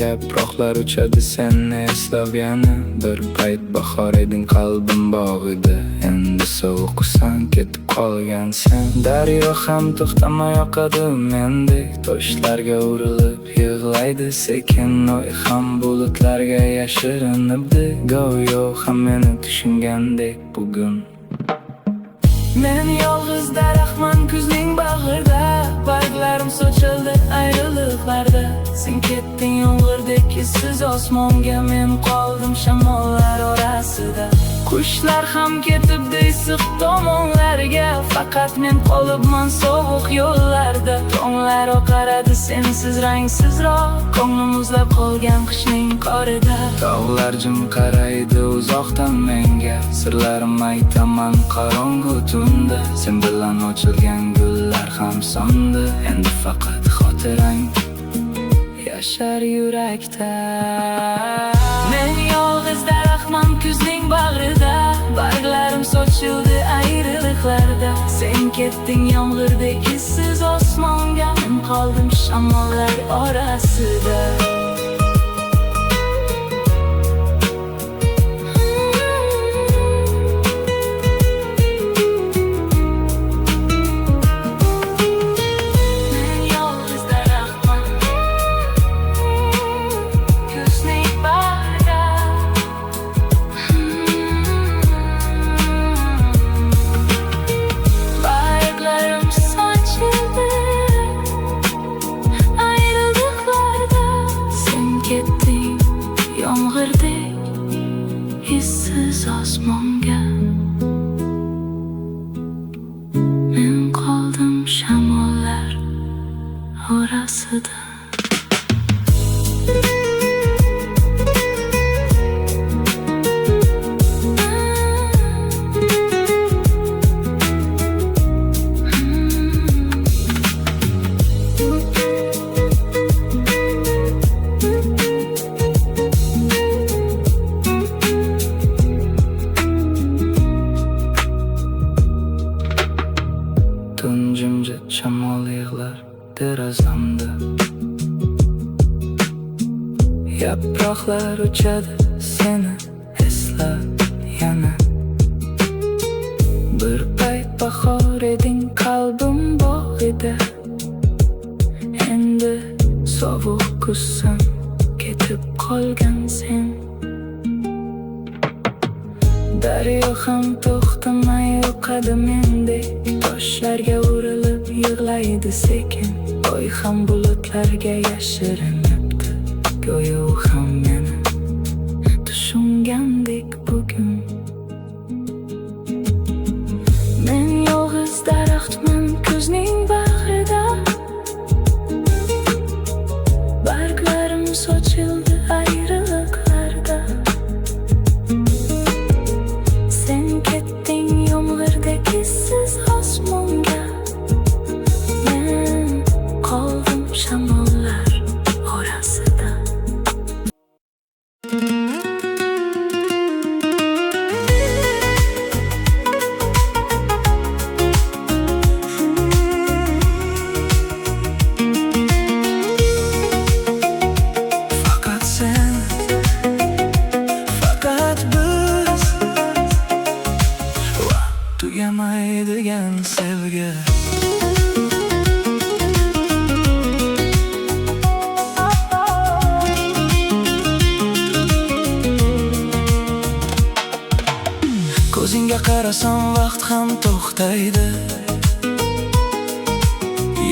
Yaproqlar uchadi seni eslab yana. Bir payt bahor eding, qalbim bog'ida. Endi sovuqsan, ketib qolgansan. Daryo ham to'xtamay oqadi mendek. Toshlarga urilib yig'laydi sekin. Oy ham bulutlarga yashirinibdi. Go'yo ham meni tushungandek bugun. Men yolg'iz daraxtman kuzning bag'rida. Barglarim sochildi ayriliqlarda. Sen ketding yomg'irdek izsiz osmonga. Men qoldim shamollar orasida. Qushlar ham ketibdi issiq tomonlarga. Faqat men qolibman sovuq yo'llarda. Tonglar oqaradi sensiz rangsizroq. Ko'nglim muzlab qolgan qishning qorida. Tog'lar jim qaraydi uzoqdan menga. Sirlarim aytaman qorong'u tunda. Sen bilan ochilgan gullar ham so'ndi. Endi faqat xotirang yashar yurakda. Men yolg'iz daraxtman kuzning bag'rida. Barglarim sochildi ayriliqlarda. Sen ketding yomg'irdek izsiz osmonga. Men qoldim shamollar orasida. Hissiz osmonga men qoldim shamollar orasida. Tun jimjit shamol yig'lar derazamda. Yaproqlar uchadi seni eslab yana. Bir payt bahor eding, qalbim bog'ida. Endi sovuq kuzsan, ketib qolgan sen. Daryo ham to'xtamay oqadi mendek. Toshlarga urilib yig'laydi sekin. Oy ham bulutlarga yashirinibdi. Go'yo ham meni tushungandek bugun. Men yolg'iz daraxtman kuzning bag'rida. Barglarim sochildi ayriliqlarda. Sen ketding yomg'irdek izsiz osmonga. Men qoldim shamollar orasida. Faqat sen, faqat biz. Tugamaydigan sevgi. Ko'zingga qarasam vaqt ham to'xtaydi.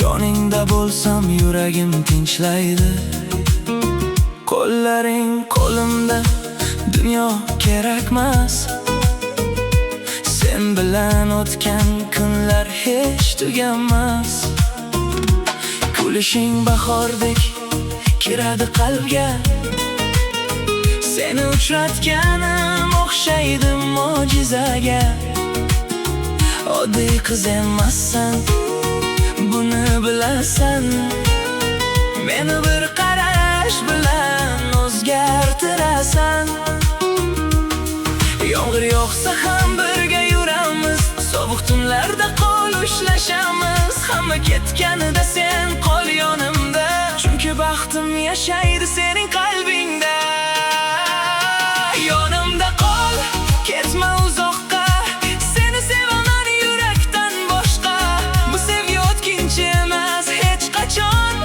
Yoningda bo'lsam yuragim tinchlaydi. Qo'llaring qo'limda, dunyo kerakmas. Sen bilan o'tgan kunlar hech tugamas. Kulishing bahordek kiradi qalbga. Seni uchratganim o'xshaydi mo'jizaga. Oddiy qiz emassan, buni bilasan. Meni bir qarash bilan o'zgartirasan. Yomg'ir yog'sa ham birga yuramiz. Sovuq tunlarda qo'l ushlashamiz. Hamma ketganida sen qol yonimda. Chunki baxtim yashaydi sening qalbingda. Yonimda qol, ketma uzoqqa, seni sevaman yurakdan boshqa. Bu sevgi o'tkinchi emas hech qachon.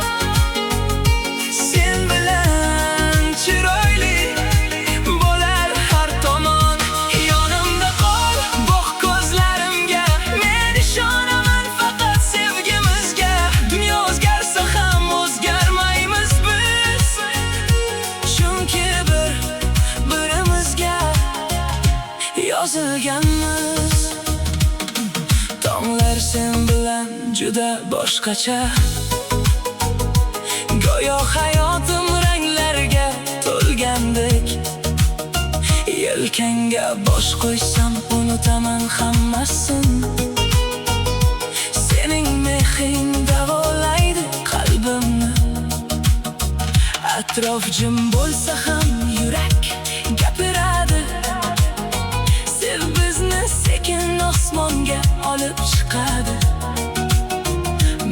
Sen bilan chiroyli bo'lar har tomon. Yonimda qol, boq ko'zlarimga, men ishonaman faqat sevgimizga. Dunyo o'zgarsa ham o'zgarmaymiz biz, chunki birimizga yozilganmiz. Tonglar sen bilan juda boshqacha, go'yo hayotim ranglarga to'lgandek. Yelkangga bosh qo'ysam unutaman hammasin. Sening mehring davolaydi qalbimni. Atrof jim bo'lsa ham yurak gapiradi. Sev bizni sekin osmonga olib chiqadi.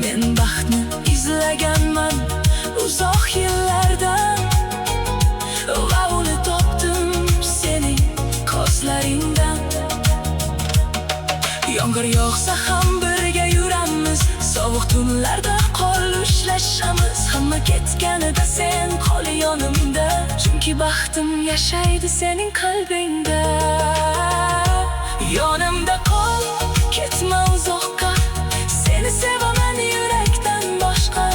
Men baxtni izlaganman uzoq yillardan, va uni topdim sening ko'zlaringdan. Yomg'ir yog'sa ham birga yuramiz, sovuq tunlarda qo'l ushlashamiz. Hamma ketganida sen qol yonimda, chunki baxtim yashaydi sening qalbingda. Yonimda qol, ketma uzoqqa, seni sevaman yurakdan boshqa.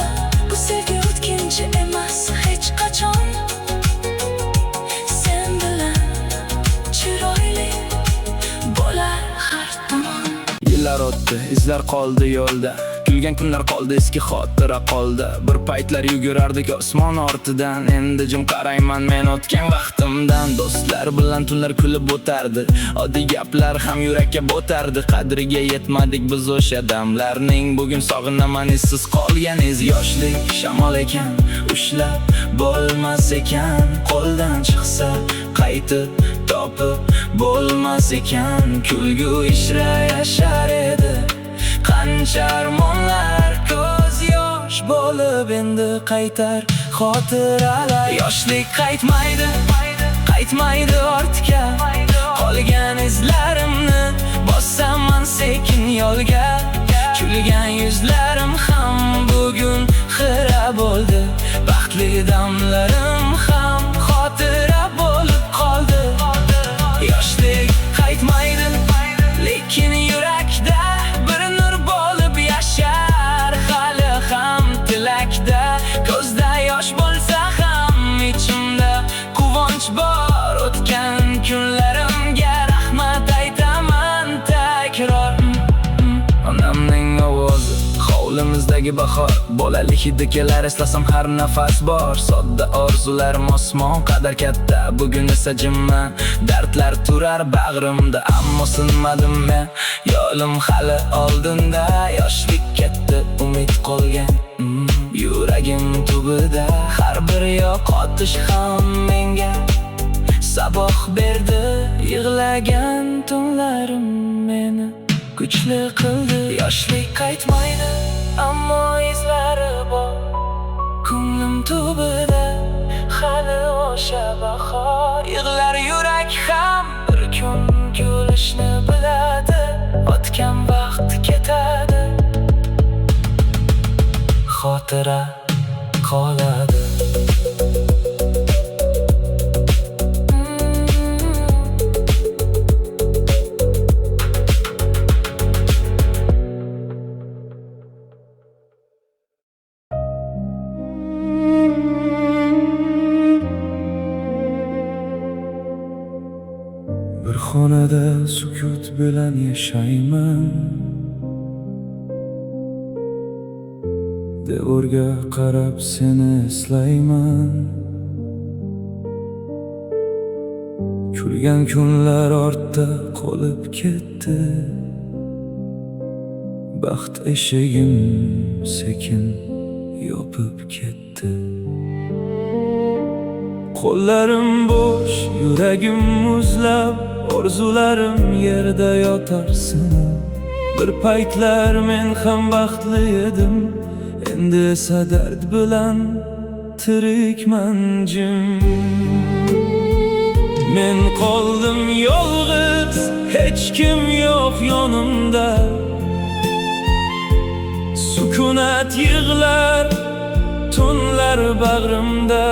Bu sevgi o'tkinchi emas hech qachon. Sen bilan chiroyli bo'lar har tomon. Yillar o'tdi, izlar qoldi yo'lda, kulgan kunlar qoldi, eski xotira qoldi. Bir paytlar yugurardik osmon ortidan, endi jim qarayman men o'tgan vaqtimdan. Do'stlar bilan tunlar kulib o'tardi, oddiy gaplar ham yurakka bo'tardi. Qadriga yetmadik biz o'sha damlarning, bugun sog'inaman izsiz qolgan iz. Yoshlik shamol ekan, ushlab bo'lmas ekan, qo'ldan chiqsa qaytib topib bo'lmas ekan. Kulgu ishra yashar edi qancha armonlar, ko'z yosh bo'lib endi qaytar xotiralar. Yoshlik qaytmaydi, qaytmaydi ortga, qolgan izlarimni bosaman sekin yo'lga. Kulgan yuzlarim ham bugun xira bo'ldi, baxtli damlarim ham xotira bo'lib qoldi. Yoshlik qaytmaydi, lekin yurakda bir nur bo'lib yashar hali ham tilakda. Ko'zda yosh bo'lsa ham ichimda quvonch bor. O'tgan kunlarimga rahmat aytaman takror. Onamning ovozi, hovlimizdagi bahor, bolalik hidi kelar eslasam har nafas bor. Sodda orzularim osmon qadar katta, bugun esa jimman. Dardlar turar bag'rimda, ammo sinmadim men. Yo'lim hali oldinda, yoshlik ketdi, umid qolgan yuragim tubida. Har bir yo'qotish ham menga saboq berdi. Yig'lagan tunlarim meni kuchli qildi. Yoshlik qaytmaydi, ammo izlari bor ko'nglim tubida. Hali o'sha bahor, yig'lar yurak ham bir kun kulishni biladi. O'tgan vaqt ketadi, xotira qoladi. Bir xonada sukut bilan yashayman, devorga qarab seni eslayman. Kulgan kunlar ortda qolib ketdi, baxt eshigim sekin yopib ketdi. Qo'llarim bo'sh, yuragim muzlab, orzularim yerda yotarsin. Bir paytlar men ham baxtli edim, endi esa dard bilan tirikman jim. Men qoldim yolg'iz, hech kim yo'q yonimda. Sukunat yig'lar, tunlar bag'rimda.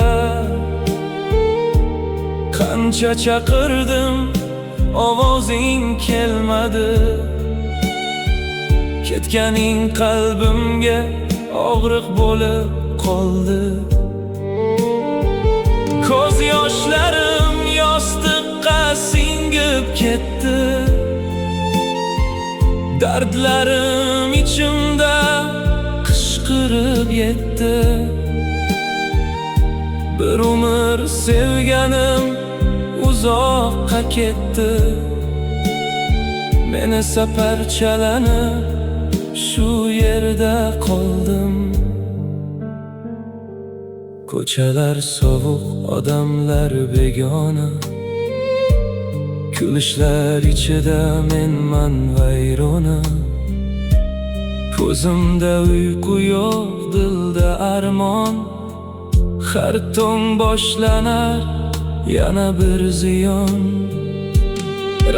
Qancha chaqirdim, ovozing kelmadi. Ketganing qalbimga og'riq bo'lib qoldi. Ko'z yoshlarim yostiqqa singib ketdi. Dardlarim ichimda qishqirib yetdi. Bir umr sevganim uzoqqa ketdi. Men esa parchalanib shu yerda qoldim. Ko'chalar sovuq, odamlar begona. Kulishlar ichida menman vayrona. Ko'zimda uyqu yo'q, dilda armon. Har tong boshlanar yana bir ziyon.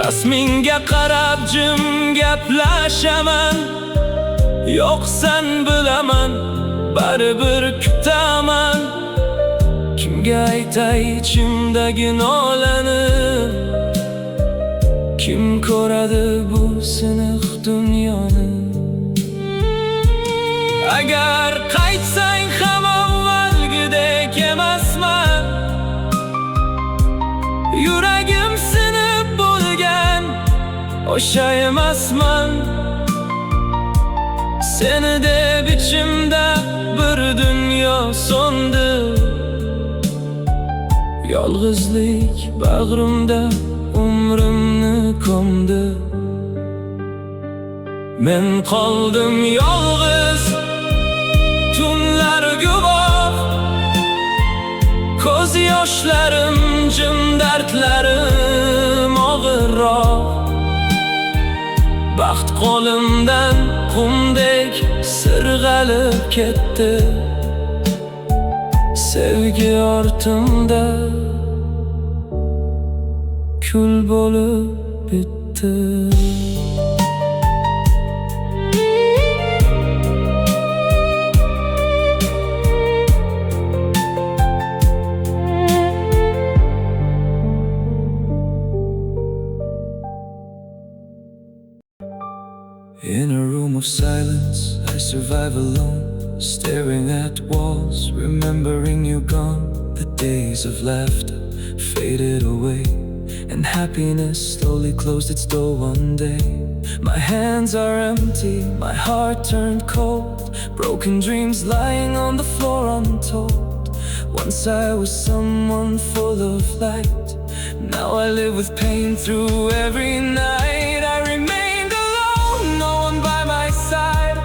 Rasmingga qarab jim gaplashaman. Yo'qsan bilaman, baribir kutaman. Kimga aytay ichimdagi nolani? Kim ko'radi bu siniq dunyoni? Agar qaytsang ham avvalgidek emasman. Yuragim sinib bo'lgan o'sha emasman. Seni deb ichimda bir dunyo so'ndi. Yolg'izlik bag'rimda umrimni ko'mdi. Men qoldim yolg'iz, tunlar guvoh. Ko'z yoshlarim jim, dardlarim og'irroq. Baxt qo'limdan qumdek sirg'alib ketdi. Sevgi ortimda kul bo'lib bitdi. In a room of silence, I survive alone, staring at walls, remembering you gone. The days of laughter faded away, and happiness slowly closed its door one day. My hands are empty, my heart turned cold, broken dreams lying on the floor untold. Once I was someone full of light, now I live with pain through every night. I remained alone, no one by my side.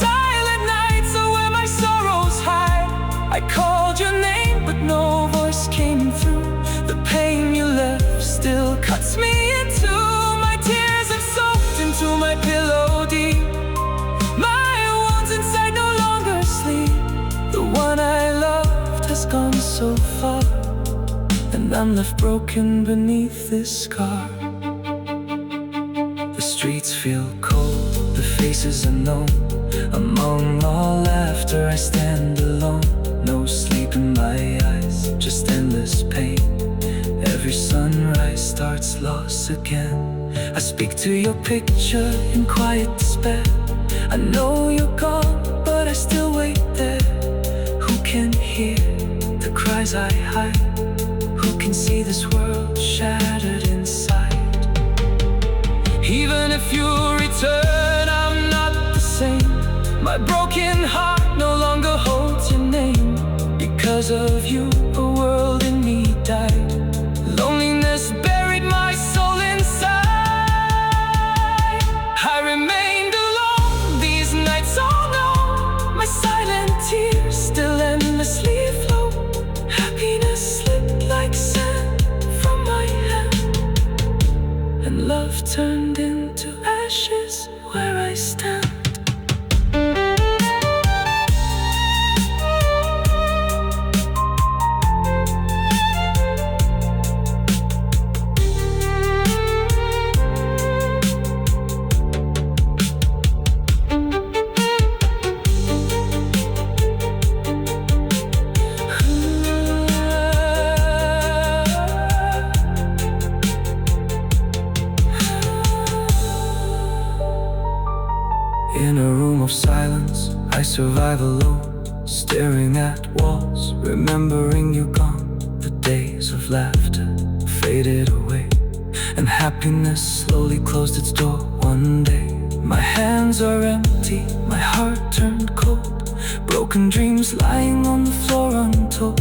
Silent nights are where my sorrows hide. I called your name, but no voice came through. The pain you left still cuts me in two. My tears have soaked into my pillow deep. My wounds inside no longer sleep. The one I loved has gone so far, and I'm left broken beneath this scar. The streets feel cold, the faces unknown. Among all laughter I stand alone. No sleep in my eyes, just endless pain. Every sunrise starts loss again. I speak to your picture in quiet despair. I know you're gone, but I still wait there. Who can hear the cries I hide? Who can see this world shattered inside? Even if you return, I'm not the same. My broken heart no longer holds your name. Because of you, a world in me died. Loneliness buried my soul inside. I remained alone, these nights all know. My silent tears still endlessly flow. Happiness slipped like sand from my hand, and love turned into ashes where I stand. survive alone, staring at walls, remembering you gone. The days of laughter faded away, and happiness slowly closed its door one day. My hands are empty, my heart turned cold, broken dreams lying on the floor untold.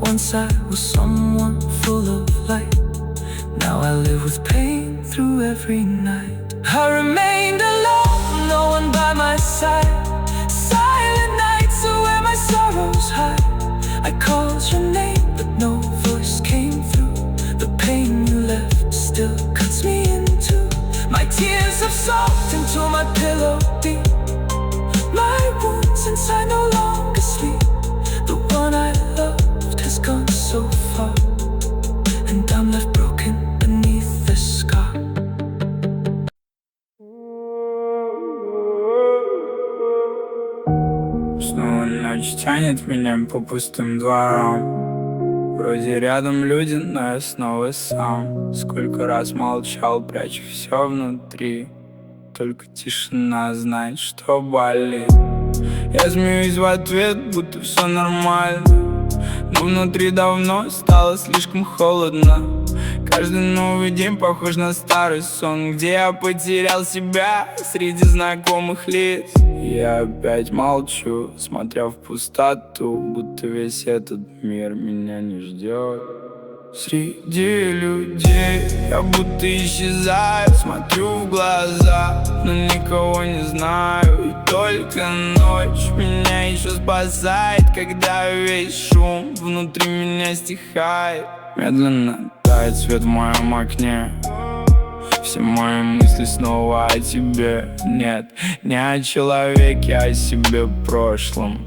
Once I was someone full of light, now I live with pain through every night. I remained alone, no one by my side. Silent nights are where my sorrows hide. I called your name, but no voice came through. The pain you left still cuts me in two. My tears have soaked into my pillow deep. My wounds inside no longer sleep. The one I loved has gone so far, and I'm left broken beneath this scar. Снова ночь тянет меня по пустым дворам. Вроде рядом люди, но я снова сам. Сколько раз молчал, прячу все внутри. Только тишина знает, что болит. Я смеюсь в ответ, будто все нормально, но внутри давно стало слишком холодно. Каждый новый день похож на старый сон, где я потерял себя среди знакомых лиц. Я опять молчу, смотря в пустоту, будто весь этот мир меня не ждет. Среди людей я будто исчезаю, смотрю в глаза, но никого не знаю. И только ночь меня еще спасает, когда весь шум внутри меня стихает. Медленно тает свет в моем окне, все мои мысли снова о тебе. Нет, не о человеке, а о себе прошлом,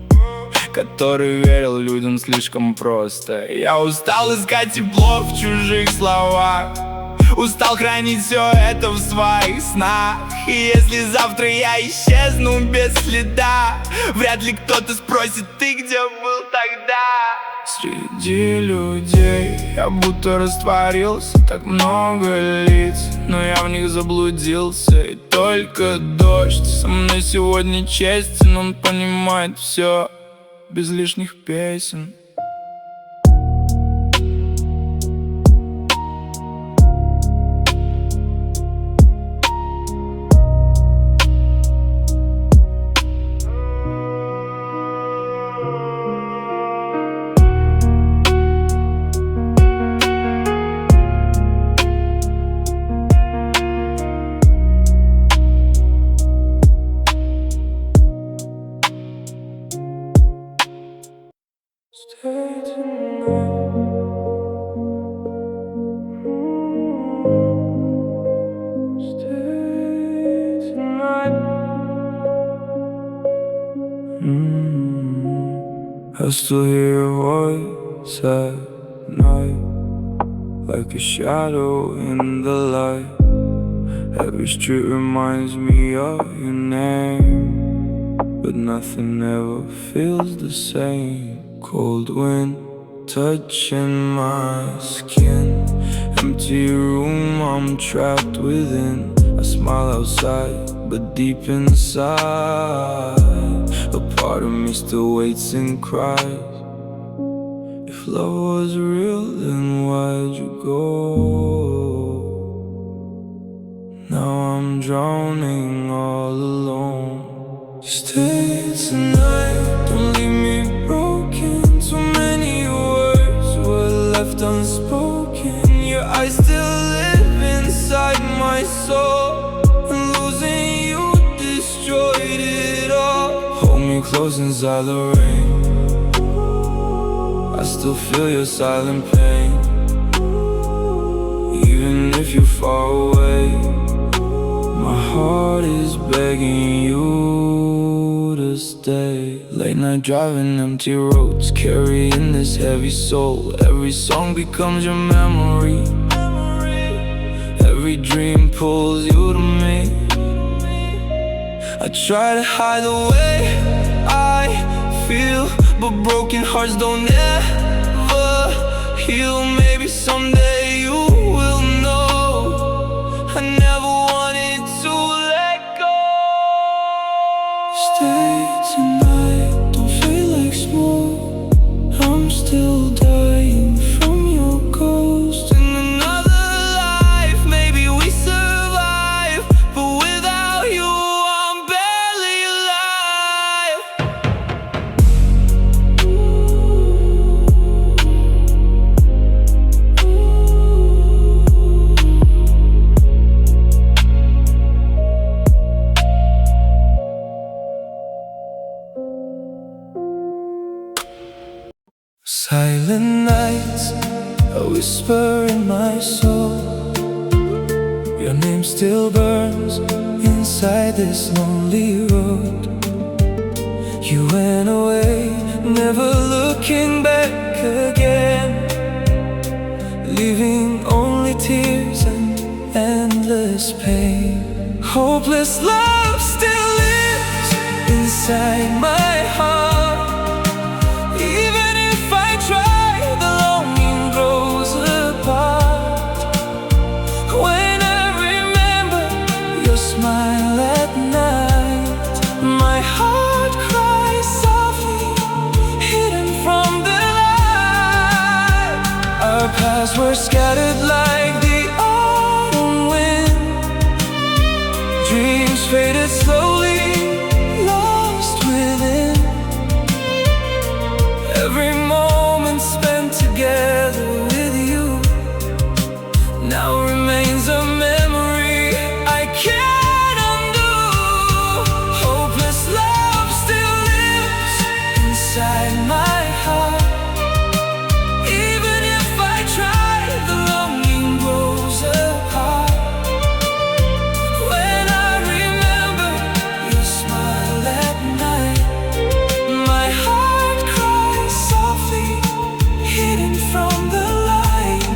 который верил людям слишком просто. Я устал искать тепло в чужих словах, устал хранить все это в своих снах. И если завтра я исчезну без следа, вряд ли кто-то спросит: ты где был тогда? Среди людей я будто растворился, так много лиц, но я в них заблудился. И только дождь со мной сегодня честен, он понимает все без лишних песен. Stay tonight. Stay tonight. I still hear your voice at night, like a shadow in the light. Every street reminds me of your name, but nothing ever feels the same. Cold wind touching my skin, empty room, I'm trapped within. I smile outside, but deep inside, a part of me still waits and cries. If love was real, then why'd you go? Now I'm drowning all alone. Stay tonight, don't leave me broken. Too many words were left unspoken. Your eyes still live inside my soul, and losing you destroyed it all. Hold me close inside the rain, I still feel your silent pain. Even if you're far away, my heart is begging you to stay. Late night driving, empty roads, carrying this heavy soul. Every song becomes your memory, every dream pulls you to me. I try to hide the way I feel, but broken hearts don't ever heal. Maybe someday you will know I never wanted to let go. Stay tonight. whisper in my soul. Your name still burns inside this lonely road. You went away, never looking back again, leaving only tears and endless pain. Hopeless love still lives inside my heart. Even if I try, the longing grows apart. When I remember your smile at night, my heart cries softly, hidden from the light. Our paths were scattered like the autumn wind. Dreams faded slowly, lost within. Every moment spent together with you now remains a memory I can't undo. Hopeless love still lives inside my heart. Even if I try, the longing grows apart. When I remember your smile at night, my heart cries softly, hidden from the light.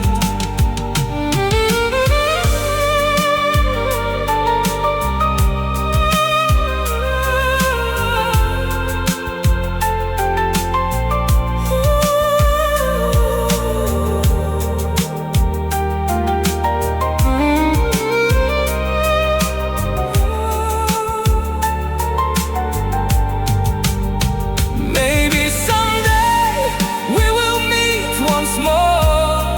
Maybe someday we will meet once more,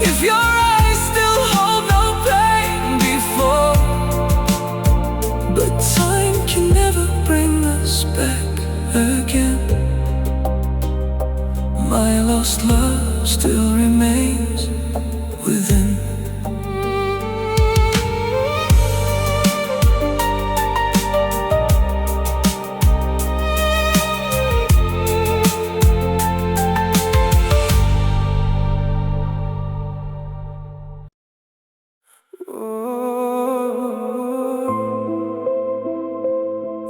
if your eyes still hold no pain before. But time can never bring us back again. My lost love still remains within.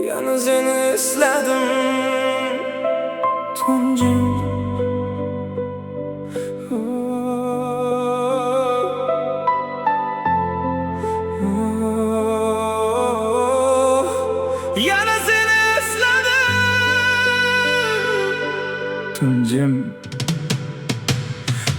Yana seni istedim tuncum. Yana seni istedim tuncum.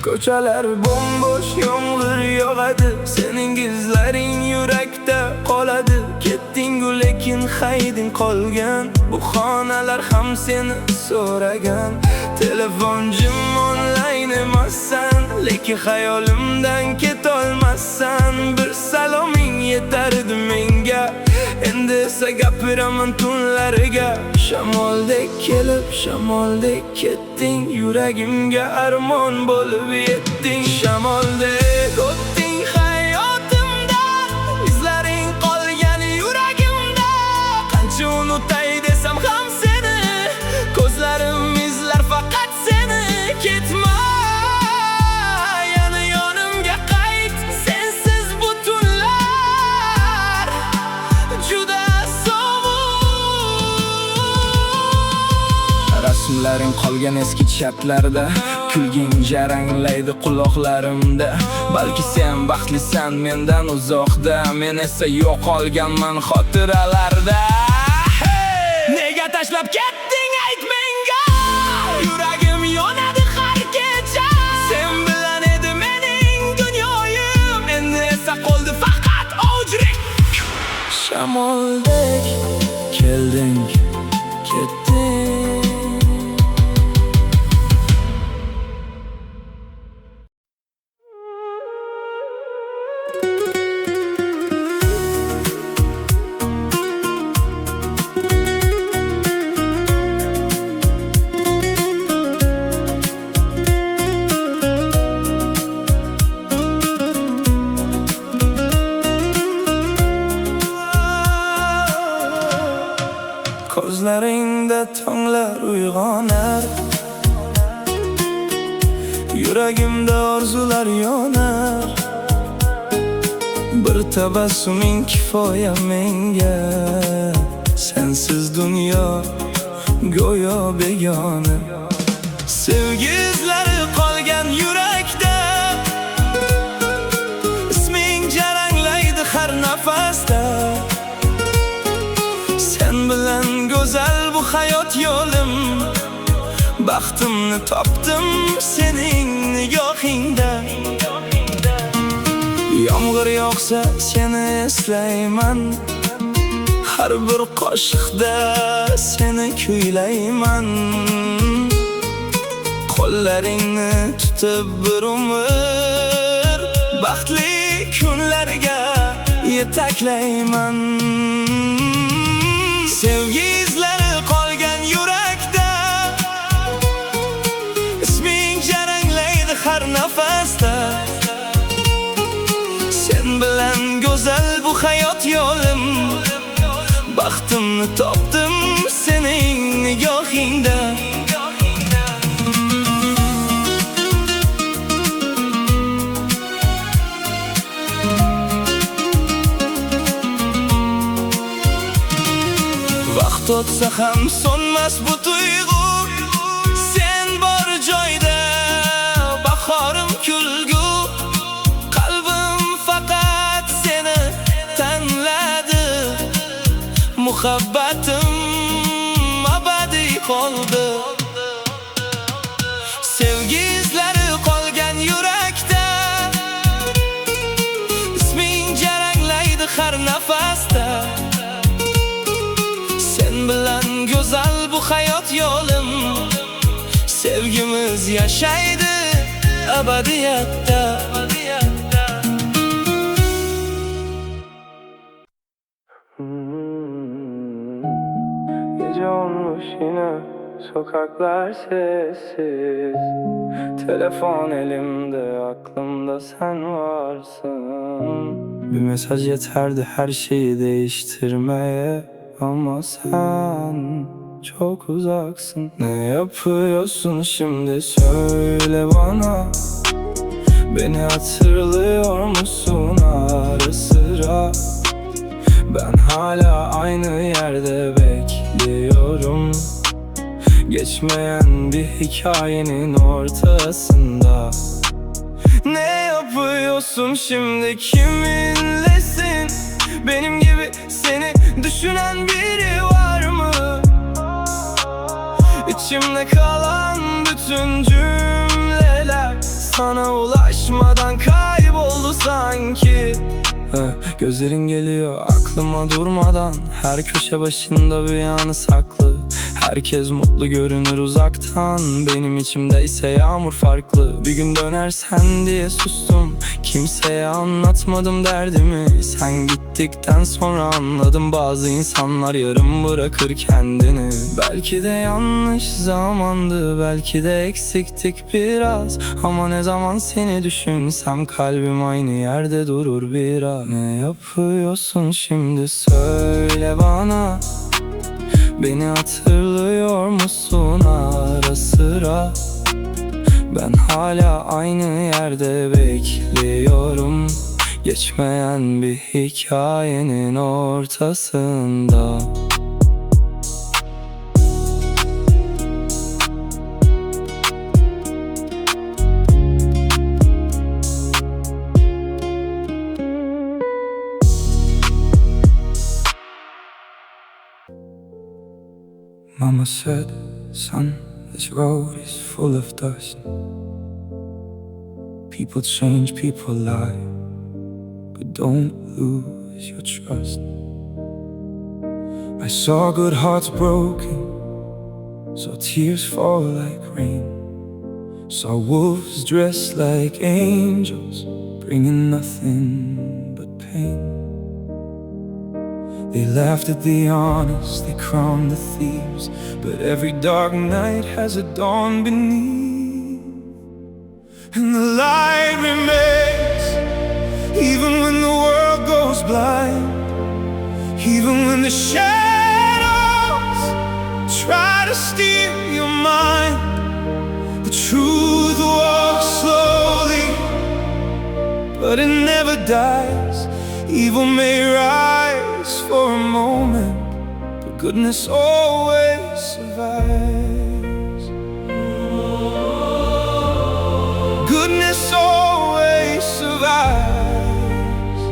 Ko'chalar bombosh, yomg'ir yog'adi, sening izlaring yurakda qoladi. Ketding-u lekin hayding qolgan, bu xonalar ham seni so'ragan. Telefon jim, onlayn emassan, lekin xayolimdan ketolmassan. Bir saloming yetardi menga, endi esa gapiraman tunlariga. Shamoldek kelib, shamoldek ketding, yuragimga armon bo'lib yetding. Shamoldek o'tding hayotimdan, izlaring qolgan yuragimda. Qancha unutay desam ham seni, ko'zlarim izlar faqat seni. Ketma, yana yonimga qayt, sensiz bu tunlar juda sovuq. Rasmlaring qolgan eski chatlarda, kulging jaranglaydi quloqlarimda. Balki sen baxtlisan mendan uzoqda, men esa yo'qolganman xotiralarda. Nega tashlab ketding ayt menga, yuragim yonadi har kecha. Sen bilan edi mening dunyoyim, endi esa qoldi faqat ojrik. Shamoldek kelding, ketding. Ko'zlaringda tonglar uyg'onar, Yuragimda orzular yonar. Bir tabassuming kifoya menga. Sensiz dunyo go'yo begona. Sevgi izlari qolgan yurakda, isming jaranglaydi har nafasda. Sen bilan go'zal bu hayot yo'lim, baxtimni topdim sening nigohingda. Yomg'ir yog'sa seni eslayman, har bir qo'shiqda seni kuylayman. Qo'llaringni tutib bir umr baxtli kunlarga yetaklayman. Sevgi izlari qolgan yurakda, isming jaranglaydi har nafasda. Sen bilan go'zal bu hayot yo'lim, baxtimni topdim sening nigohingda. Vaqt o'tsa ham so'nmas bu tuyg'u, sen bor joyda bahorim kulgu. Qalbim faqat seni tanladi, muhabbatim abadiy qoldi. Sevgi izlari qolgan yurakda, isming jaranglaydi har nafasda. Sen bilan go'zal bu hayot yo'lim, sevgimiz yashaydi abadiyatda. Gece olmuş yine, sokaklar sessiz. Telefon elimde, aklımda sen varsın. Bir mesaj yeterdi her şeyi değiştirmeye. Ama sen çok uzaksın. Ne yapıyorsun şimdi söyle bana. Beni hatırlıyor musun ara sıra? Ben hala aynı yerde bekliyorum, geçmeyen bir hikayenin ortasında. Ne yapıyorsun şimdi, kiminlesin? Benim gibi seni düşünen biri var mı? İçimde kalan bütün cümleler sana ulaşmadan kayboldu sanki. Gözlerin geliyor aklıma durmadan, her köşe başında bir yanı saklı. Herkes mutlu görünür uzaktan, benim içimde ise yağmur farklı. Bir gün dönersen diye sustum, kimseye anlatmadım derdimi. Sen gittikten sonra anladım, bazı insanlar yarım bırakır kendini. Belki de yanlış zamandı, belki de eksiktik biraz. Ama ne zaman seni düşünsem kalbim aynı yerde durur biraz. Ne yapıyorsun şimdi söyle bana. Beni hatırlıyor musun ara sıra? Ben hala aynı yerde bekliyorum, geçmeyen bir hikayenin ortasında. Mama said, son, this road is full of dust. People change, people lie, but don't lose your trust. I saw good hearts broken, saw tears fall like rain, saw wolves dressed like angels, bringing nothing but pain. They laughed at the honest, they crowned the thieves, but every dark night has a dawn beneath. And the light remains, even when the world goes blind, even when the shadows try to steal your mind. The truth walks but it never dies. Evil may rise for a moment, but goodness always survives. Goodness always survives.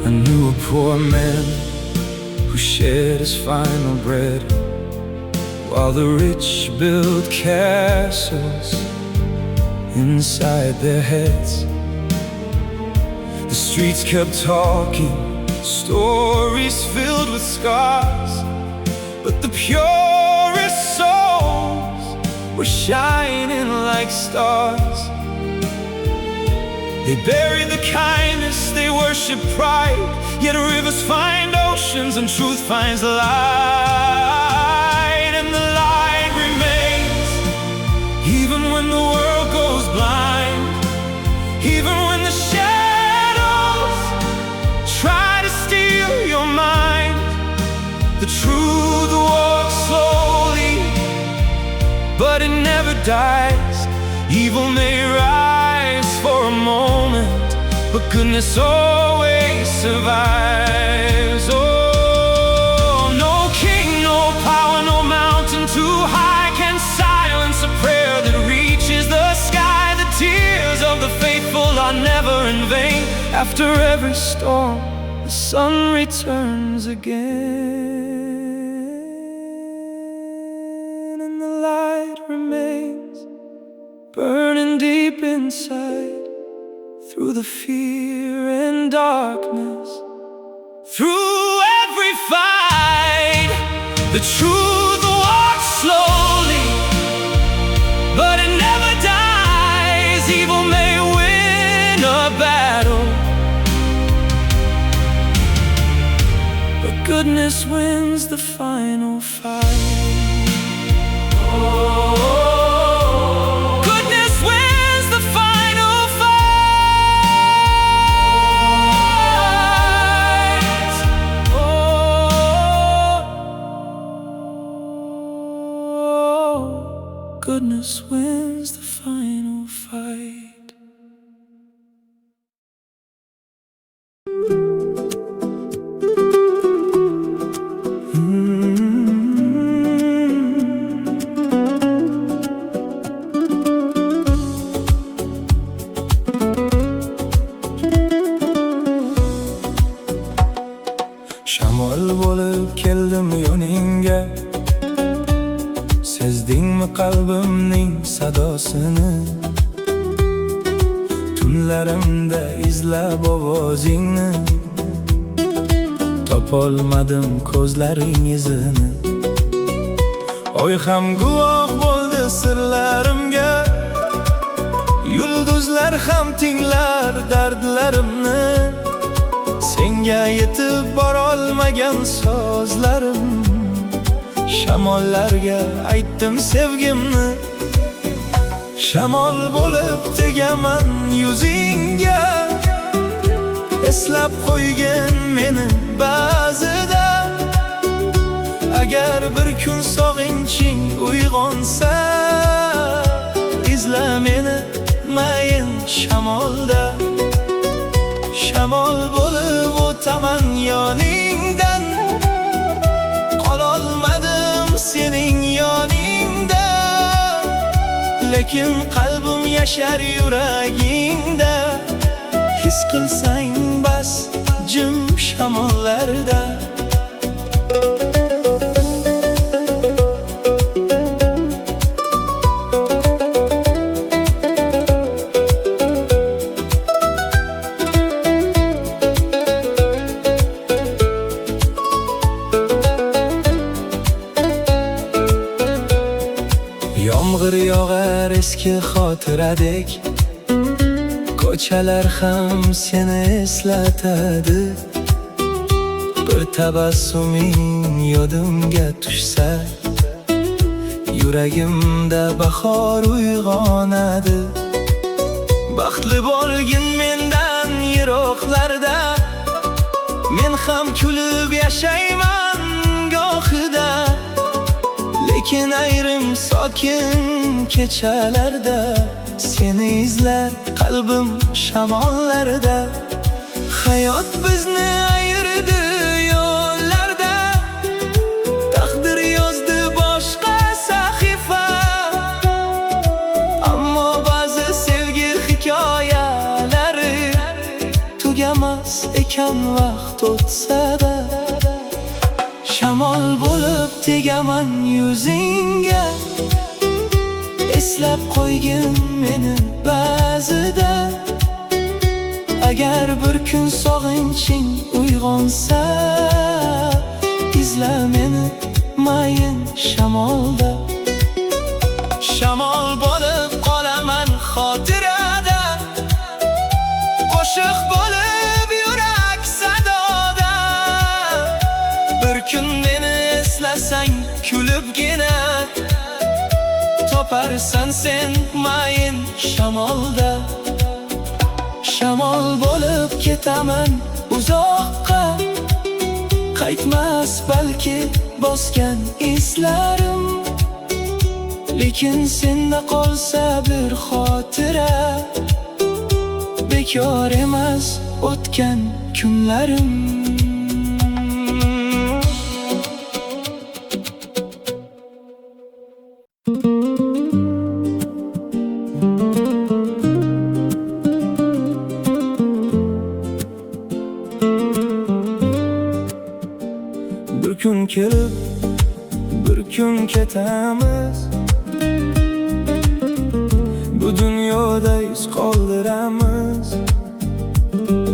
I knew a poor man who shared his final bread, while the rich built castles inside their heads. The streets kept talking, stories filled with scars, but the purest souls were shining like stars. They buried the kindness, they worship pride, yet rivers find oceans and truth finds light. And the light remains, even when the world goes blind, even when the shadows try to steal your mind. The truth walks slowly, but it never dies. Evil may rise for a moment, but goodness always survives. Oh, no king, no power, no mountain too high can silence a prayer that reaches the sky. The tears of the faithful are never in vain. After every storm, the sun returns again, and the light remains burning deep inside. Through the fear and darkness, through every fight, the truth walks slowly, but it never dies. Evil may win a battle, but goodness wins the final fight. Oh, goodness wins the final fight. Shamol bo'lib keldim yo'ningga, sezdingmi qalbimning sadosini? Tunlarimda izlab ovozingni, topolmadim ko'zlaring izini. Oy ham guvoh bo'ldi sirlarimga, yulduzlar ham tinglar dardlarimni. Senga yetib borolmagan sozlarim, shamollarga aytdim sevgimni. Shamol bo'lib tegaman yuzingga, eslab qo'ygin meni ba'zida. Agar bir kun sog'inching uyg'onsa, izla meni mayin shamolda. Shamol bo'lib o'taman yoningdan, qololmadim sening yoningda. Lekin qalbim yashar yuragingda, his qilsang bas jim shamollarda. Yomg'ir yog'ar eski xotiradek, ko'chalar ham seni eslatadi. Bir tabassuming yodimga tushsa, yuragimda bahor uyg'onadi. Baxtli bo'lgin mendan yiroqlarda, men ham kulib yashayman gohida. Lekin ayrim sokin kechalarda seni izlar qalbim shamollarida. Hayot bizni ayirdi yo'llarda, taqdir yozdi boshqa sahifa. Ammo ba'zi sevgi hikoyalari tugamas ekan vaqt o'tsa-da. Shamol bo'lib tegaman yuzingga, eslab qo'ygin meni ba'zida. Agar bir kun sog'inching uyg'onsa, izla meni mayin shamolda. Shamol bo'lib qolaman xotirada, qo'shiq bo'lib yurak sadoda. Bir kun meni eslasang kulibgina, toparsan sen mayin shamolda. Shamol bo'lib ketaman uzoqqa, qaytmas balki bosgan izlarim. Lekin senda qolsa bir xotira, bekor emas o'tgan kunlarim. Bir kun kelib, bir kun ketamiz. Bu dunyoda iz qoldiramiz.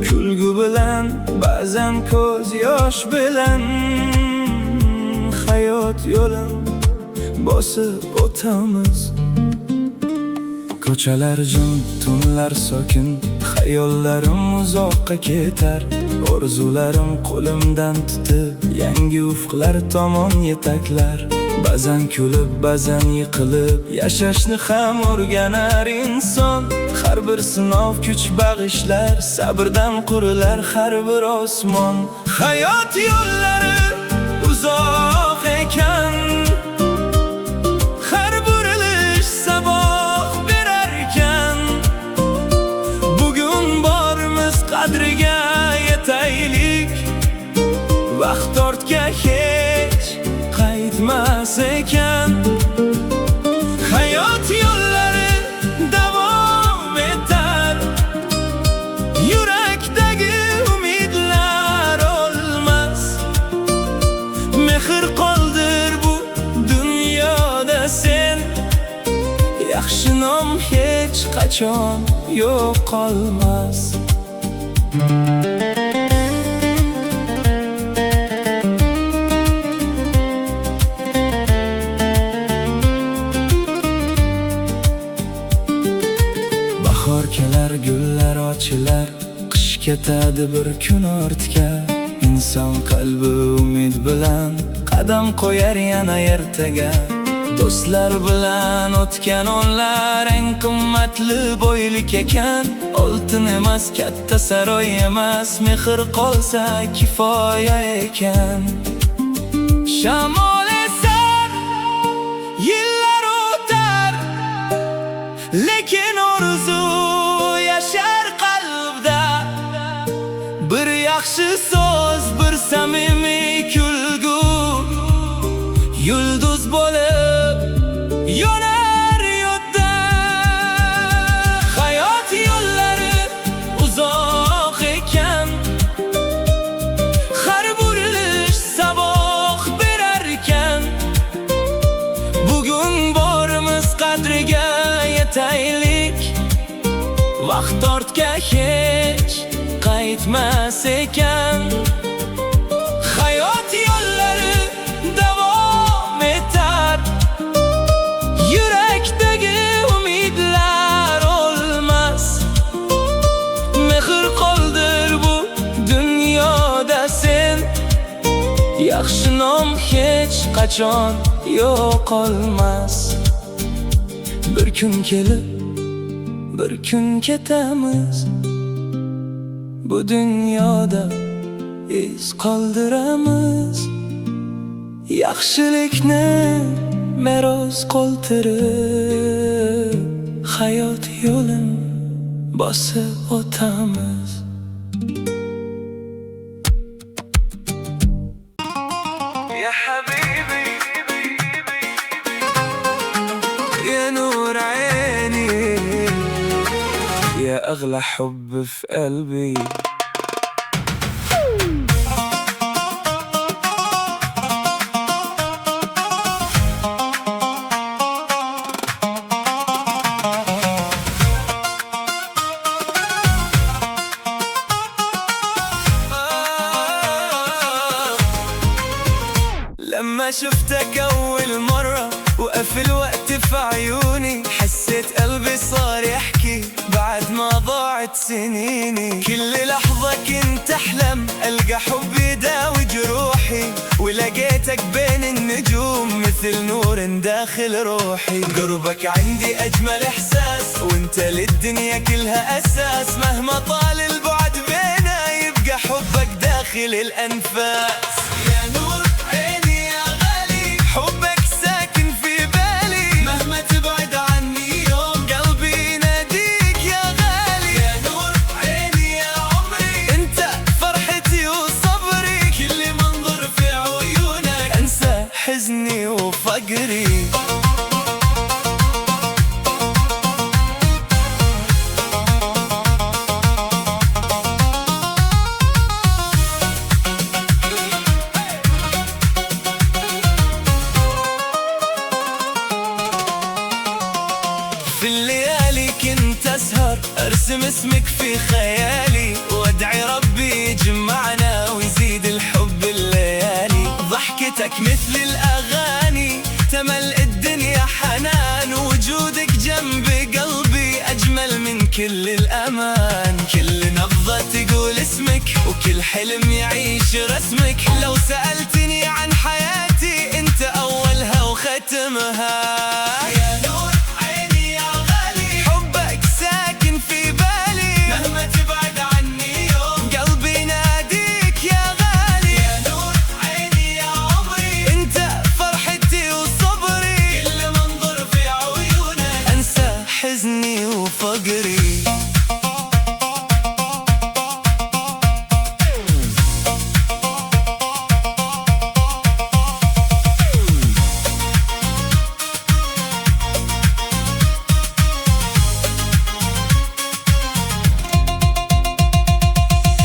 Kulgu bilan, ba'zan ko'z yosh bilan hayot yo'lin bosib o'tamiz. Ko'chalar jim, tunlar sokin, xayollarim uzoqqa ketar. Orzularim qo'limdan tutib, yangi ufqlar tomon yetaklar. Ba'zan kulib, ba'zan yiqilib, yashashni ham o'rganar inson. Har bir sinov kuch bag'ishlar, sabrdan qurilar har bir osmon. Hayot yo'llari uzoq ekan, har burilish saboq berar ekan. Bugun bormiz qadriga yetaylik, vaqt ortga hech qaytmas ekan. Hayot yo'llari davom etar, yurakdagi umidlar o'lmas. Mehr qoldir bu dunyoda sen, yaxshi nom hech qachon yo'qolmas. Bahor kelar, gullar ochilar, qish ketadi bir kun ortga. Inson qalbi umid bilan qadam qo'yar yana ertaga. Do'stlar bilan o'tgan onlar eng qimmatli boylik ekan. Oltin emas, katta saroy emas, mehr qolsa kifoya ekan. Shamol esar, yillar o'tar, lekin orzu yashar qalbda. Bir yaxshi so'z, bir samimiy kulgu, yulduz bo'lib yonar yodda. Hayot yo'llari uzoq ekan, har burilish saboq berar ekan. Bugun borimiz qadriga yetaylik, vaqt ortga hech qaytmas ekan. Hayot yo'llari davom etar, yurakdagi umidlar o'lmas. Mehr qoldir bu dunyoda sen, yaxshi nom hech qachon yo'qolmas. Bir kun kelib, bir kun ketamiz. Bu dunyoda iz qoldiramiz. Yaxshilikni meros qoldirib, hayot yo'lin bosib o'tamiz. Ya habibi, ya nur عيني يا أغلى حب في قلبي. لما شفتك أول مرة وقف الوقت في عيوني، حسيت قلبي صار يحكي بعد ما ضاعت سنيني. كل لحظة كنت أحلم ألقى حب يداوي جروحي، ولقيتك بين النجوم مثل نور داخل روحي. قربك عندي أجمل إحساس، وانت للدنيا كلها أساس. مهما طال البعد بينا يبقى حبك داخل الأنفاس. يا نور عيني يا غالي، حبك ساكن في بالي. مهما تبعد عني يوم قلبي يناديك يا غالي. يا نور عيني يا عمري، انت فرحتي وصبري. كل منظر في عيونك انسى حزني وفقري. في الليالي كنت أسهر أرسم اسمك في خيالي، وأدعي ربي يجمعنا ويزيد الحب الليالي. ضحكتك مثل الأغاني تملأ الدنيا حنان، وجودك جنب قلبي أجمل من كل الأمان. كل نبضة تقول اسمك وكل حلم يعيش رسمك. لو سألتني عن حياتي انت أولها وختمها. يا نور عيني يا غالي، حبك ساكن في بالي. مهما تبعد عني يوم قلبي يناديك يا غالي. يا نور عيني يا عمري، انت فرحتي وصبري. كل منظر في عيونك انسى حزني وفقري.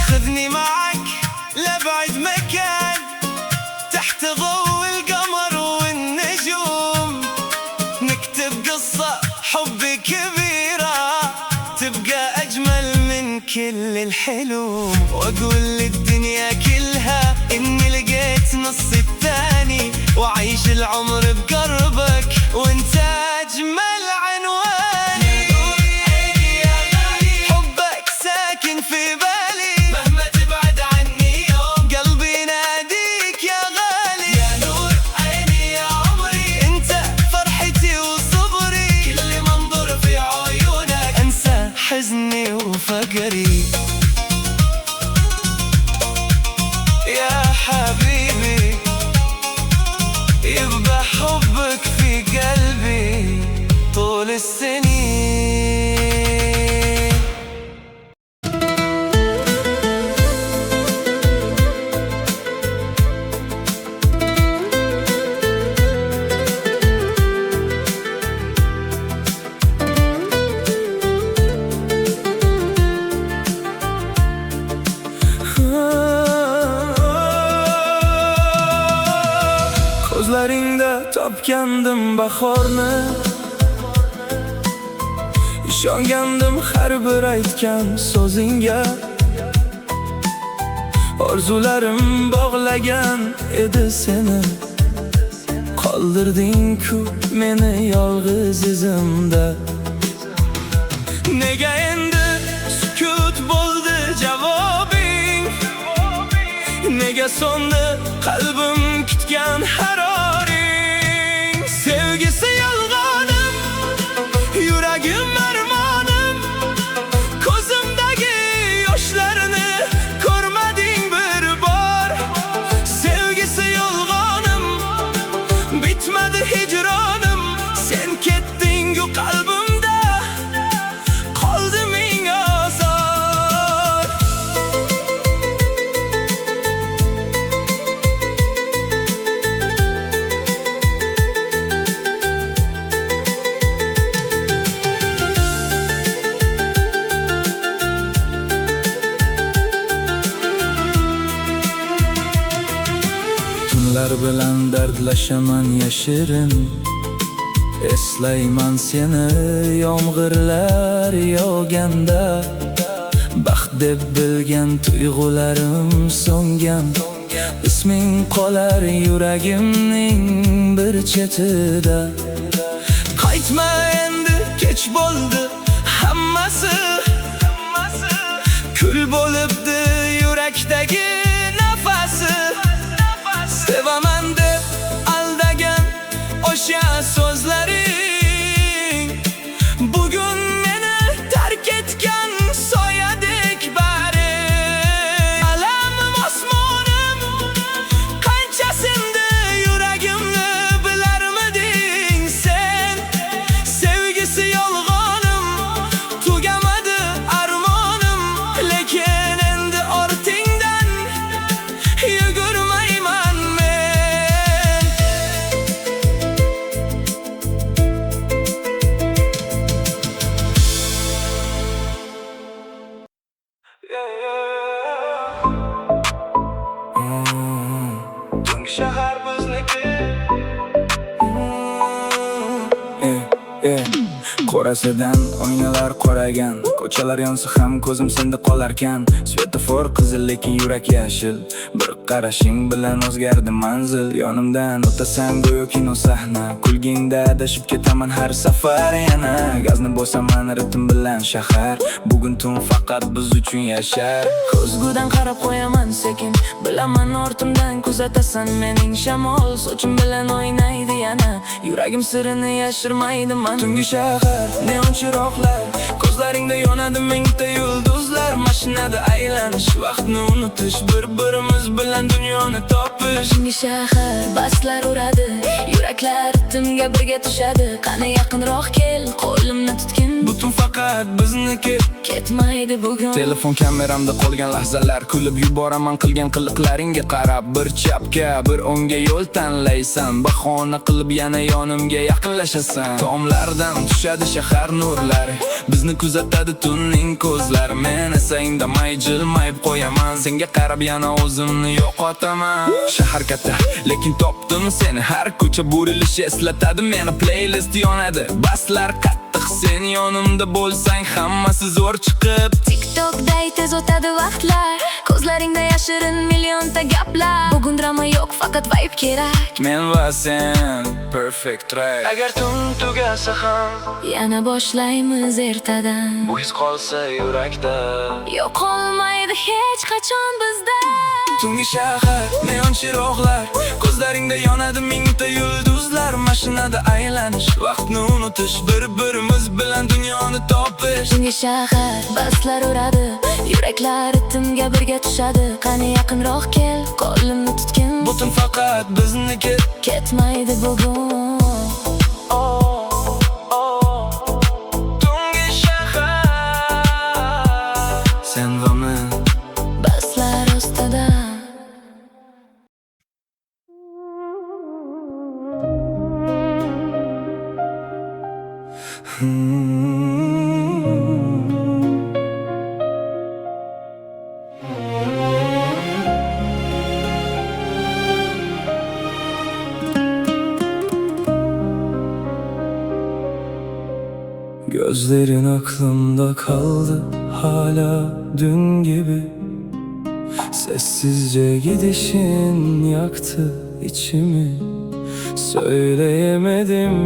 خذني معك لبعد مكان، تحت ضوء القمر والنجوم. نكتب قصة حب كبيرة تبقى أجمل من كل الحلوم. وأقول للدنيا كلها إني لقيت نصي الثاني، وأعيش العمر بقربك وانت أجمل عنواني. حبك ساكن في بالي، مهما تبعد عني يوم قلبي يناديك يا غالي. يا نور عيني يا عمري، انت فرحتي وصبري. كل منظر في عيونك انسى حزني وفقري. يا حبيبي يبقى حبك في قلبي طول السنين. Ko'zlaringda topgandim bahorni, ishongandim har bir aytgan so'zingga. Orzularim bog'lagan edi seni, qoldirding-ku meni yolg'iz izimda. Nega endi sukut bo'ldi javobing? Nega so'ndi qalbim kutgan haroring? Sevgisi yolg'onim, yuragim armonim. Ko'zimdagi yoshlarni ko'rmading bir bor. Sevgisi yolg'onim, bitmadi hijronim. Sen ketding-u qalbimda dardlashaman yashirin. Eslayman seni yomg'irlar yog'ganda, baxt deb bilgan tuyg'ularim so'ngan. Isming qolar yuragimning bir chetida. Qaytma endi, kech bo'ldi hammasi. Kul bo'libdi yurakdagi nafasi. Sevaman deb aldagan o'sha so'zlaring bugun meni tark etgan soyadek bari. Alamim osmonim qanchasindi yuragimni bilarmiding sen? Sevgisi yolg'onim tugamadi armonim, lekin endi ortingdan yugurmayman men. Tungi shahar bizniki. Qorasidan oynalar qoragan, ko'chalar yonsa ham ko'zim senda qolarkan. Svetofor qizil lekin yurak yashil, bir qarashing bilan o'zgardi manzil. Yonimdan o'tasan go'yo kino sahna, kulgingda adashib ketaman har safar yana. Gazni bo'saman ritm bilan shahar, bugun tun faqat biz uchun yashar. Ko'zgudan qarab qo'yaman sekin, bilaman ortimdan kuzatasan mening shamol. Sochim bilan o'ynaydi yana, yuragim sirini yashirmaydi man. Tungi shahar, neon chiroqlar, ko'zlaringda yonadi mingta yulduzlar. Mashinada aylanish, vaqtni unutish, bir-birimiz bilan dunyoni topish. Tungi shahar, baslar uradi, yuraklar ritmga birga tushadi. Qani yaqinroq kel, qo'limni tutgin, Butun faqat bizniki. ketmaydi bugun. Telefon kameramda qolgan lahzalar, kulib yuboraman qilgan qiliqlaringga qarab. Bir chapga, bir o'ngga yo'l tanlaysan, bahona qilib yana yonimga yaqinlashasan. Tomlardan tushadi shahar nurlari, bizni kuzatadi tunning ko'zlari. Men esa indamay jilmayib qo'yaman, senga qarab yana o'zimni yo'qotaman. Shahar katta, lekin topdim seni, har ko'cha burilishi eslatadi meni. Playlist yonadi, baslar qattiq, sen yonimda bo'lsang hammasi zo'r chiqib. TikTokday tez o'tadi vaqtlar, ko'zlaringda yashirin millionta gaplar. Bugun drama yo'q, faqat vibe kerak. Men va sen, perfect track. Agar tun tugasa ham Yana boshlaymiz ertadan. Bu his qolsa yurakda. Yo'qolmaydi hech qachon bizda. Tungi shahar, neon chiroqlar, ko'zlaringda yonadi mingta yulduzlar. Mashinada aylanish, vaqtni unutish, bir-birimiz bilan dunyoni topish. Tungi shahar, baslar uradi, yuraklar ritmga birga tushadi. Qani yaqinroq kel, qo'limni tutgin, Butun faqat bizniki. ketmaydi bugun. Tungi shahar, sen va men. Baslar ustida. Gözlerin aklımda kaldı hala dün gibi. Sessizce gidişin yaktı içimi. Söyleyemedim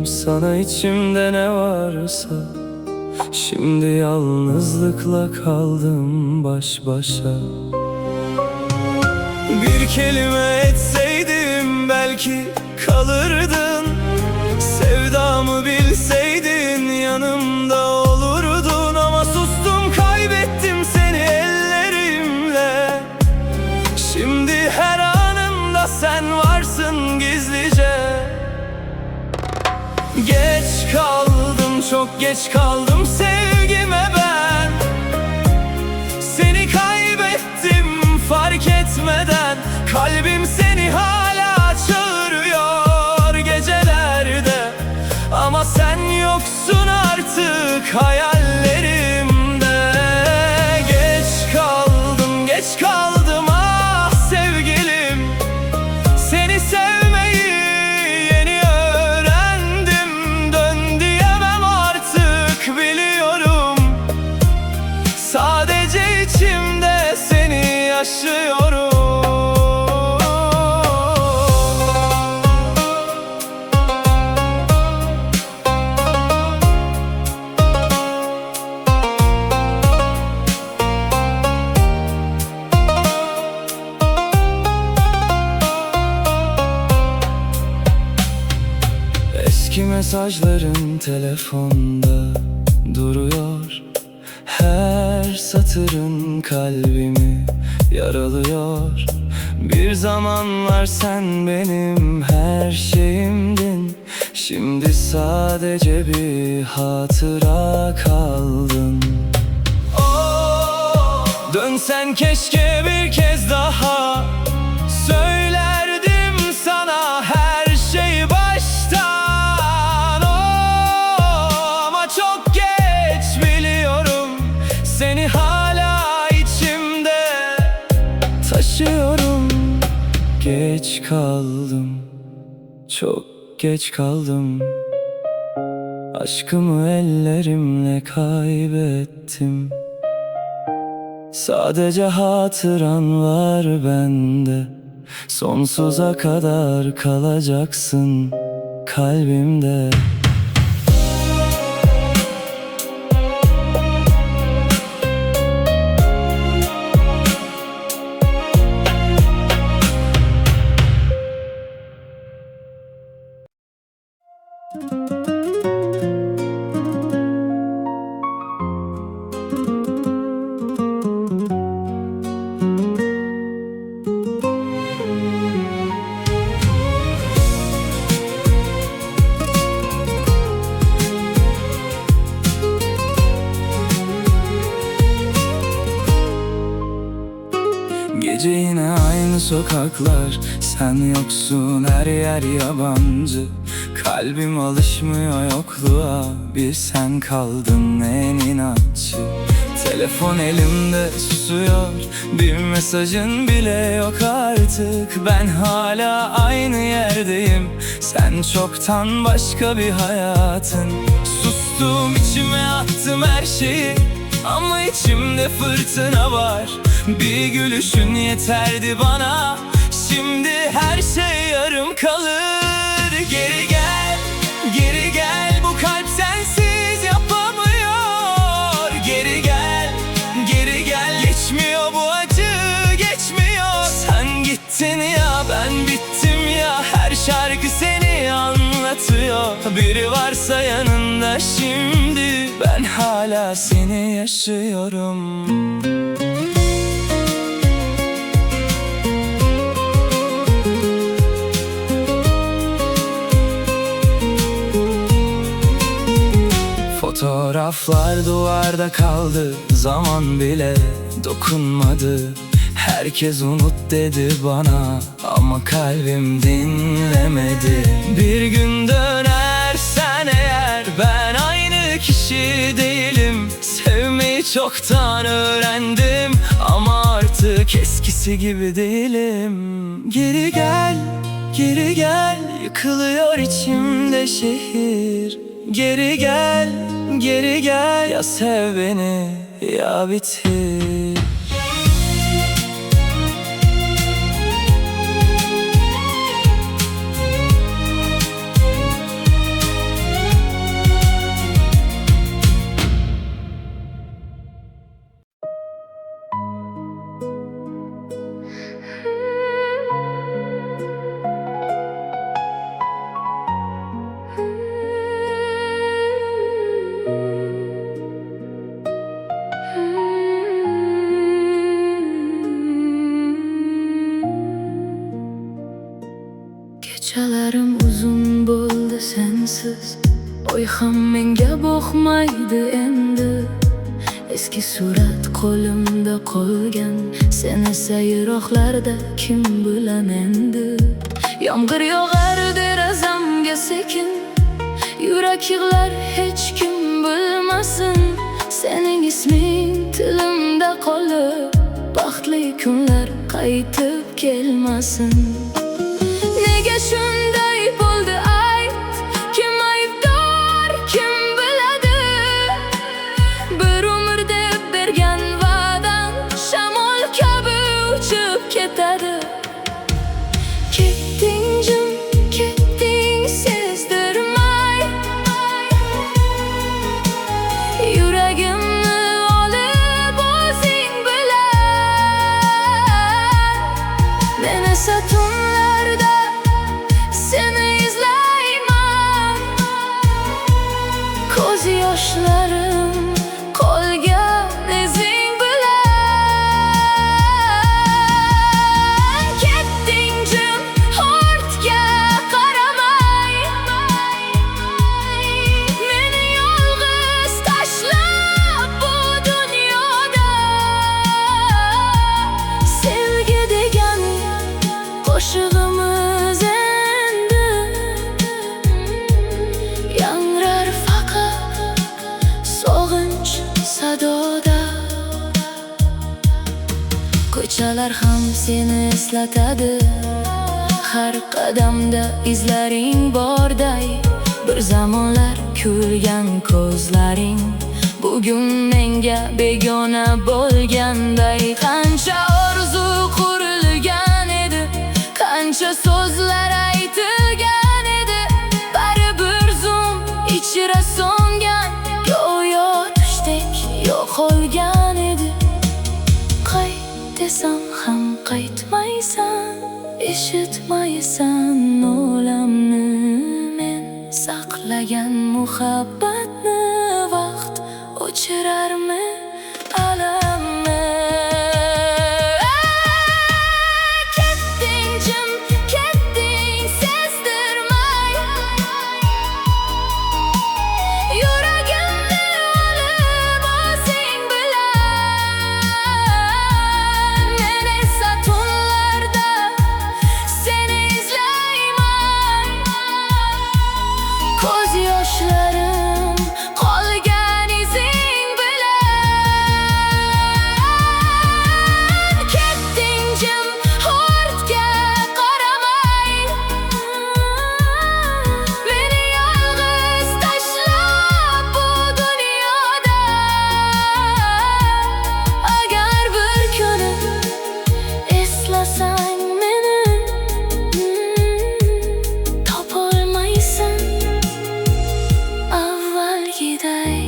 sana içimde ne varsa. Şimdi yalnızlıkla kaldım baş başa. Bir kelime etseydim belki kalırdın. Sevdamı bilseydin yanımda olurdun. Ama sustum, kaybettim seni ellerimle. Şimdi her anımda sen varsın gizlice. Geç kaldım, çok geç kaldım sevgime ben. Seni kaybettim fark etmeden. Kalbim seni hala çağırıyor gecelerde. Ama sen yoksun artık hayallerimde. Geç kaldım ah sevgilim. Seni sevmek mesajların telefonda duruyor. Her satırın kalbimi yaralıyor. Bir zamanlar sen benim her şeyimdin. Şimdi sadece bir hatıra kaldın. Dönsen keşke bir kez daha, söylerdim sana her şeyi baştan. Ama çok geç biliyorum, seni hala içimde taşıyorum. Geç kaldım, çok geç kaldım. Aşkımı ellerimle kaybettim. Sadece hatıran var bende. Sonsuza kadar kalacaksın kalbimde. Gece yine aynı sokaklar, sen yoksun, her yer yabancı. Kalbim alışmıyor yokluğa, bir sen kaldın en inatçı. Telefon elimde susuyor, bir mesajın bile yok artık. Ben hala aynı yerdeyim, sen çoktan başka bir hayatın. Sustum, içime attım her şeyi, ama içimde fırtına var. Bir gülüşün yeterdi bana, şimdi her şey yarım kalır. Geri gel, geri gel, bu kalp sensiz yapamıyor. Geri gel, geri gel, geçmiyor bu acı, geçmiyor. Sen gittin ya, ben bittim ya, her şarkı seni anlatıyor. Biri varsa yanında şimdi, ben hala seni yaşıyorum. Fotoğraflar duvarda kaldı, zaman bile dokunmadı. Herkes unut dedi bana, ama kalbim dinlemedi. Bir gün dönersen eğer, ben aynı kişi değilim. Sevmeyi çoktan öğrendim, ama artık eskisi gibi değilim. Geri gel, geri gel, yıkılıyor içimde şehir. Geri gel, geri gel, ya sev beni ya bitir. Kechalarim uzun bo'ldi sensiz, oy ham menga boqmaydi endi. Eski surat qo'limda qolgan, sen esa yiroqlarda, kim bilan endi. Yomg'ir yog'ar derazamga sekin, yurak yig'lar hech kim bilmasin. Sening isming tilimda qolib, baxtli kunlar qaytib kelmasin. Nega shunday bo'ldi ayt, kim aybdor, kim biladi? Bir umr deb bergan va'dam shamol kabi uchib ketadi. Ketding jim, ketding sezdirmay, yuragimni olib o'zing bilan. Men esa tunlarda yoshlarim qolgan izing bilan ketding jim ortga qaramay meni yolg'iz tashlab bu dunyoda sevgi degan qo'shig'imiz endi yangrar faqat sog'inch sadoda. Ko'chalar ham seni eslatadi, har qadamda izlaring borday. Bir zamonlar kulgan ko'zlaring bugun menga begona bo'lganday. Qancha orzu qurilgan edi, qancha so'zlar aytilgan edi, baribir zum ichra so'ngan go'yo tushdek yo'qolgan edi. Qayt desam ham qaytmaysan, eshitmaysan olamni, men saqlagan muhabbatni vaqt o'chirarmi alamni. Ketding jim, ketding sezdirmay, yuragimni olib o'zing bilan. Men esa tunlarda seni izlayman, ko'z yoshlarim qolgan izing bilan. Ketding jim ortga qaramay meni yolg'iz tashlab bu dunyoda. Agar bir kuni eslasang meni, topolmaysan avvalgiday.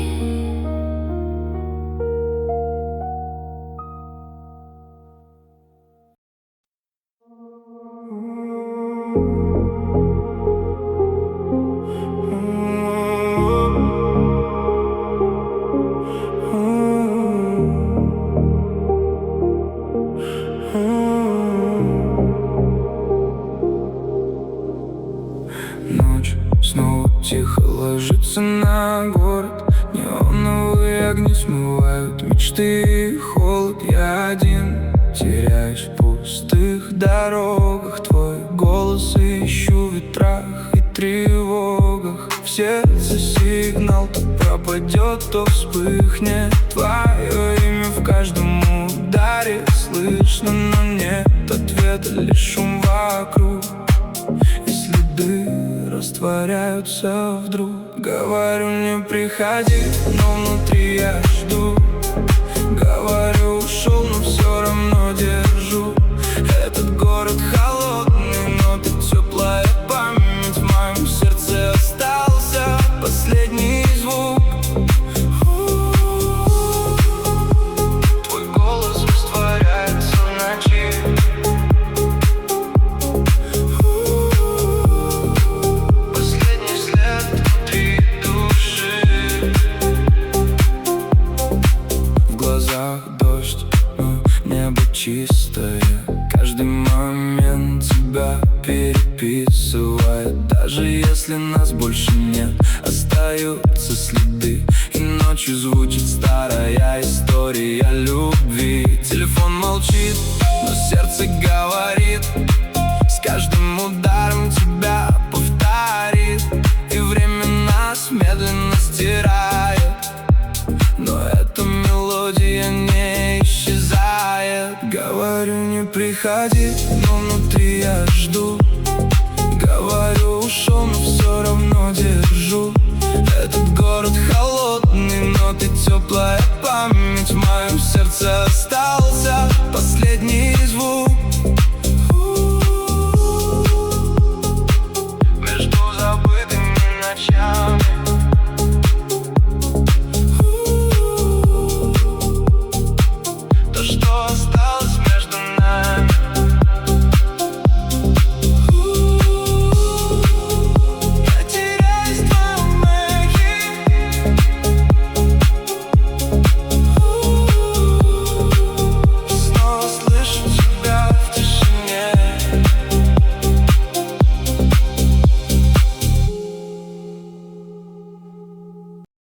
Ночь снова тихо ложится на город. Неоновые огни смывают мечты и холод. Я один теряюсь в пустых дорогах. Твой голос ищу в ветрах и тревогах. В сердце сигнал то пропадет, то вспыхнет. Твое имя в каждом ударе слышно, но нет ответа, лишь шум вокруг. И следы растворяются вдруг. Говорю, не приходи, но внутри я жду. Говорю, ушел, но все равно держу. Этот город холодный, но ты теплая память. В моем сердце остался последний звук. Твой голос растворяется в ночи. Последний след внутри души. В глазах дождь, но небо чистое. Каждый момент тебя переписывает. Даже если нас больше нет, остаются следы. И ночью звучит старая история любви. Телефон молчит, но сердце говорит. С каждым ударом тебя повторит. И время нас медленно стирает, но эта мелодия не исчезает. Говорю, не приходи, но внутри я жду. Говорю, ушел, но все равно держу. Этот город холодный, но ты теплая память. В моем сердце осталась